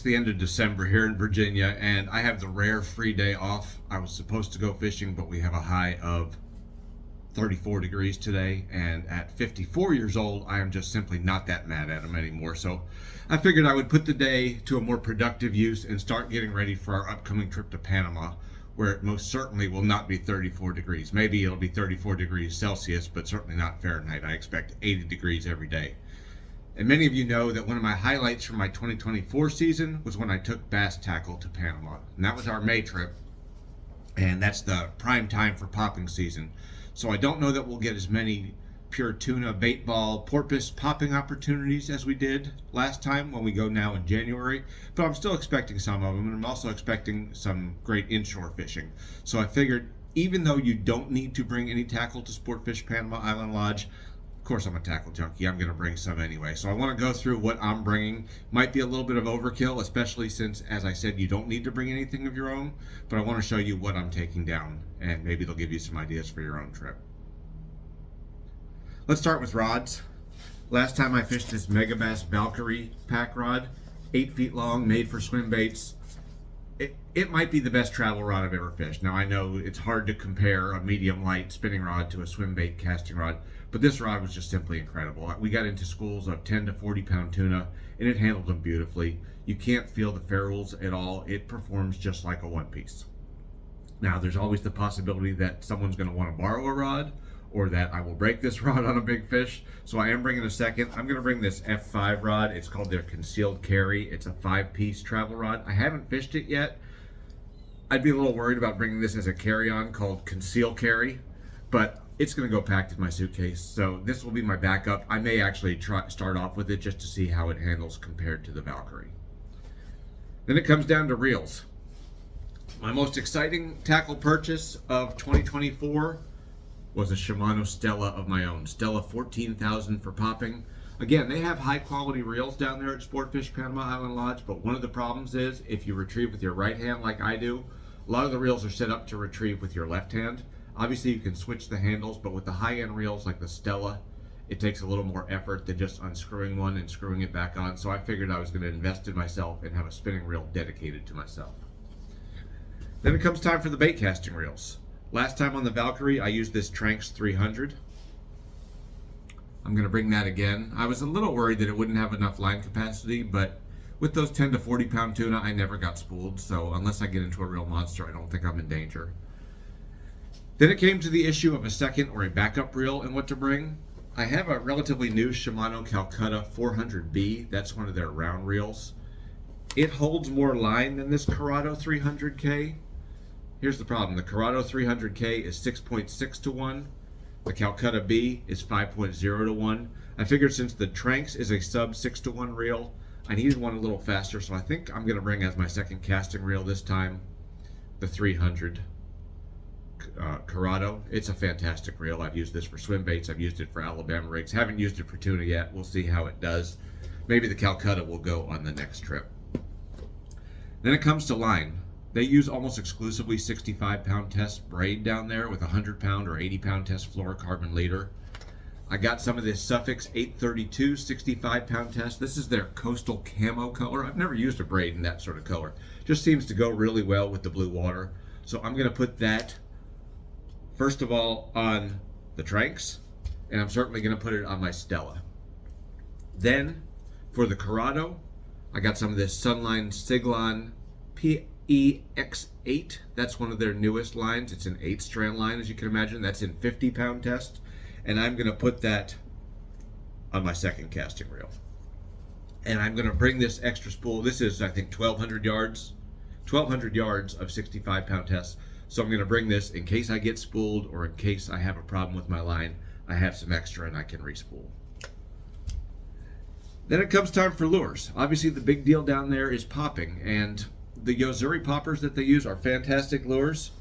the end of December here in Virginia, and I have the rare free day off. I was supposed to go fishing, but we have a high of 34 degrees today, and at 54 years old, I am just simply not that mad at them anymore. So I figured I would put the day to a more productive use and start getting ready for our upcoming trip to Panama, where it most certainly will not be 34 degrees. Maybe it'll be 34 degrees Celsius, but certainly not Fahrenheit. I expect 80 degrees every day. And many of you know that one of my highlights from my 2024 season was when I took bass tackle to Panama. And that was our May trip. And that's the prime time for popping season. So I don't know that we'll get as many pure tuna, bait ball, porpoise popping opportunities as we did last time when we go now in January. But I'm still expecting some of them, and I'm also expecting some great inshore fishing. So I figured, even though you don't need to bring any tackle to Sportfish Panama Island Lodge, of course I'm a tackle junkie, I'm going to bring some anyway. So I want to go through what I'm bringing. Might be a little bit of overkill, especially since, as I said, you don't need to bring anything of your own. But I want to show you what I'm taking down, and maybe they'll give you some ideas for your own trip. Let's start with rods. Last time I fished this Megabass Valkyrie pack rod, 8 feet long, made for swim baits. It might be the best travel rod I've ever fished. Now I know it's hard to compare a medium light spinning rod to a swim bait casting rod, but this rod was just simply incredible. We got into schools of 10 to 40 pound tuna, and it handled them beautifully. You can't feel the ferrules at all. It performs just like a one piece. Now there's always the possibility that someone's going to want to borrow a rod, or that I will break this rod on a big fish. So I am bringing a second. I'm going to bring this F5 rod. It's called their Concealed Carry. It's a 5-piece travel rod. I haven't fished it yet. I'd be a little worried about bringing this as a carry-on called Conceal Carry, but it's going to go packed in my suitcase. So this will be my backup. I may actually start off with it just to see how it handles compared to the Valkyrie. Then it comes down to reels. My most exciting tackle purchase of 2024 was a Shimano Stella of my own. Stella 14,000 for popping. Again, they have high quality reels down there at Sportfish Panama Island Lodge, but one of the problems is if you retrieve with your right hand like I do, a lot of the reels are set up to retrieve with your left hand. Obviously you can switch the handles, but with the high-end reels like the Stella, it takes a little more effort than just unscrewing one and screwing it back on. So I figured I was going to invest in myself and have a spinning reel dedicated to myself. Then it comes time for the bait casting reels. Last time on the Valkyrie, I used this Tranx 300. I'm going to bring that again. I was a little worried that it wouldn't have enough line capacity, but with those 10 to 40 pound tuna, I never got spooled. So unless I get into a real monster, I don't think I'm in danger. Then it came to the issue of a second or a backup reel and what to bring. I have a relatively new Shimano Calcutta 400B. That's one of their round reels. It holds more line than this Curado 300K. Here's the problem. The Curado 300K is 6.6 to 1. The Calcutta B is 5.0 to 1. I figured since the Tranx is a sub 6 to 1 reel, I needed one a little faster, so I think I'm going to bring as my second casting reel this time the 300 Curado. It's a fantastic reel. I've used this for swim baits. I've used it for Alabama rigs. Haven't used it for tuna yet. We'll see how it does. Maybe the Calcutta will go on the next trip. Then it comes to line. They use almost exclusively 65-pound test braid down there with 100-pound or 80-pound test fluorocarbon leader. I got some of this Suffix 832 65-pound test. This is their coastal camo color. I've never used a braid in that sort of color. Just seems to go really well with the blue water. So I'm going to put that, first of all, on the Tranx, and I'm certainly going to put it on my Stella. Then, for the Curado, I got some of this Sunline Siglon PEX8. That's one of their newest lines. It's an 8-strand line, as you can imagine. That's in 50-pound test. And I'm going to put that on my second casting reel. And I'm going to bring this extra spool. This is, I think, 1,200 yards. 1,200 yards of 65-pound test. So I'm going to bring this in case I get spooled or in case I have a problem with my line. I have some extra and I can respool. Then it comes time for lures. Obviously, the big deal down there is popping. And the Yozuri poppers that they use are fantastic lures,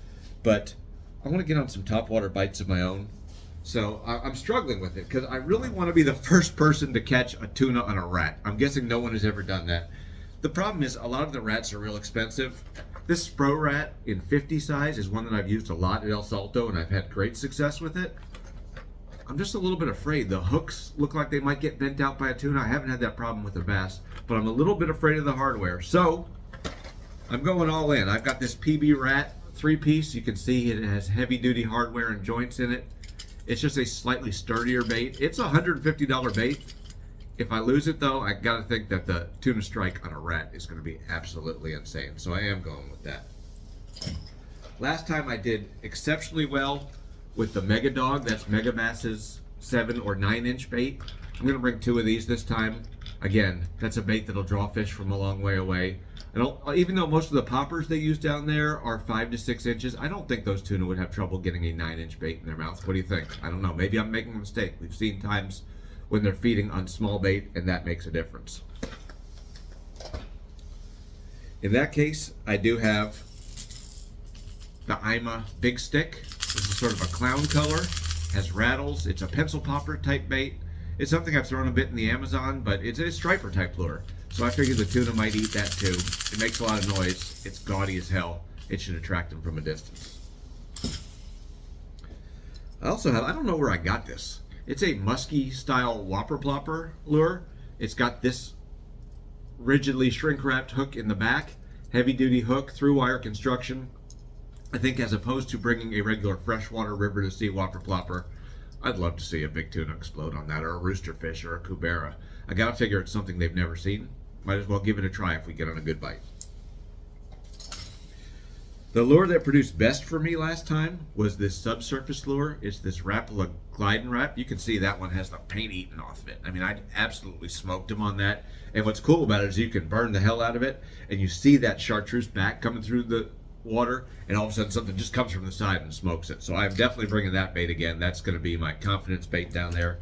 but I want to get on some topwater bites of my own. So I'm struggling with it because I really want to be the first person to catch a tuna on a rat. I'm guessing no one has ever done that. The problem is a lot of the rats are real expensive. This Spro rat in 50 size is one that I've used a lot at El Salto, and I've had great success with it. I'm just a little bit afraid. The hooks look like they might get bent out by a tuna. I haven't had that problem with a bass, but I'm a little bit afraid of the hardware. So I'm going all in. I've got this PB Rat 3-piece. You can see it has heavy duty hardware and joints in it. It's just a slightly sturdier bait. It's a $150 bait. If I lose it though, I gotta think that the tuna strike on a rat is gonna be absolutely insane. So I am going with that. Last time I did exceptionally well with the Megadog. That's Megabass's 7 or 9 inch bait. I'm gonna bring 2 of these this time. Again, that's a bait that'll draw fish from a long way away. Even though most of the poppers they use down there are 5 to 6 inches, I don't think those tuna would have trouble getting a 9 inch bait in their mouth. What do you think? I don't know. Maybe I'm making a mistake. We've seen times when they're feeding on small bait, and that makes a difference. In that case, I do have the Ima Big Stick. This is sort of a clown color, has rattles. It's a pencil popper type bait. It's something I've thrown a bit in the Amazon, but it's a striper type lure. So I figured the tuna might eat that too. It makes a lot of noise. It's gaudy as hell. It should attract them from a distance. I also have, I don't know where I got this. It's a musky style whopper plopper lure. It's got this rigidly shrink wrapped hook in the back, heavy duty hook, through wire construction. I think as opposed to bringing a regular freshwater river to sea whopper plopper, I'd love to see a big tuna explode on that, or a rooster fish, or a cubera. I gotta figure it's something they've never seen. Might as well give it a try if we get on a good bite. The lure that produced best for me last time was this subsurface lure. It's this Rapala Glide and Wrap. You can see that one has the paint eaten off of it. I mean, I absolutely smoked him on that. And what's cool about it is you can burn the hell out of it, and you see that chartreuse back coming through the water, and all of a sudden something just comes from the side and smokes it. So I'm definitely bringing that bait again. That's going to be my confidence bait down there.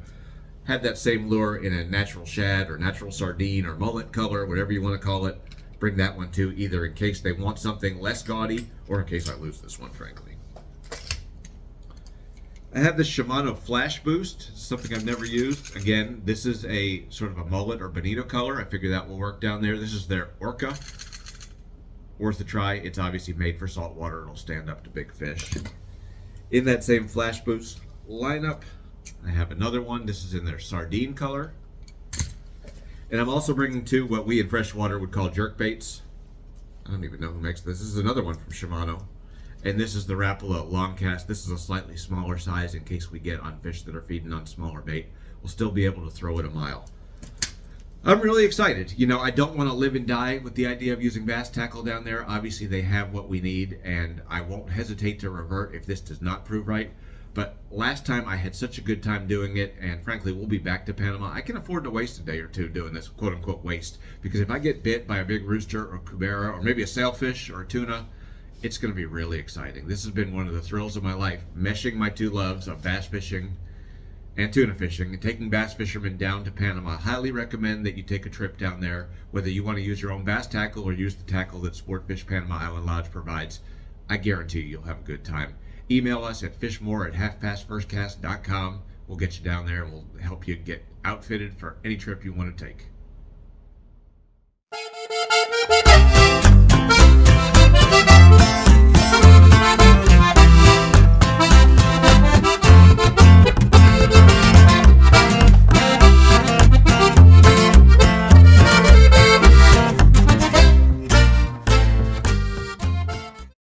Had that same lure in a natural shad or natural sardine or mullet color, whatever you want to call it. Bring that one too, either in case they want something less gaudy or in case I lose this one, frankly. I have this Shimano Flash Boost, something I've never used. Again, this is a sort of a mullet or bonito color. I figure that will work down there. This is their Orca. Worth a try. It's obviously made for saltwater. It'll stand up to big fish. In that same Flash Boost lineup, I have another one. This is in their sardine color. And I'm also bringing 2 what we in freshwater would call jerk baits. I don't even know who makes this. This is another one from Shimano. And this is the Rapala long cast. This is a slightly smaller size in case we get on fish that are feeding on smaller bait. We'll still be able to throw it a mile. I'm really excited. You know, I don't want to live and die with the idea of using bass tackle down there. Obviously, they have what we need, and I won't hesitate to revert if this does not prove right. But last time I had such a good time doing it, and frankly, we'll be back to Panama. I can afford to waste a day or two doing this, quote-unquote waste, because if I get bit by a big rooster or cubera or maybe a sailfish or a tuna, it's going to be really exciting. This has been one of the thrills of my life, meshing my 2 loves of bass fishing and tuna fishing and taking bass fishermen down to Panama. I highly recommend that you take a trip down there, whether you want to use your own bass tackle or use the tackle that Sportfish Panama Island Lodge provides. I guarantee you'll have a good time. Email us at fishmore@halfpastfirstcast.com. We'll get you down there and we'll help you get outfitted for any trip you want to take.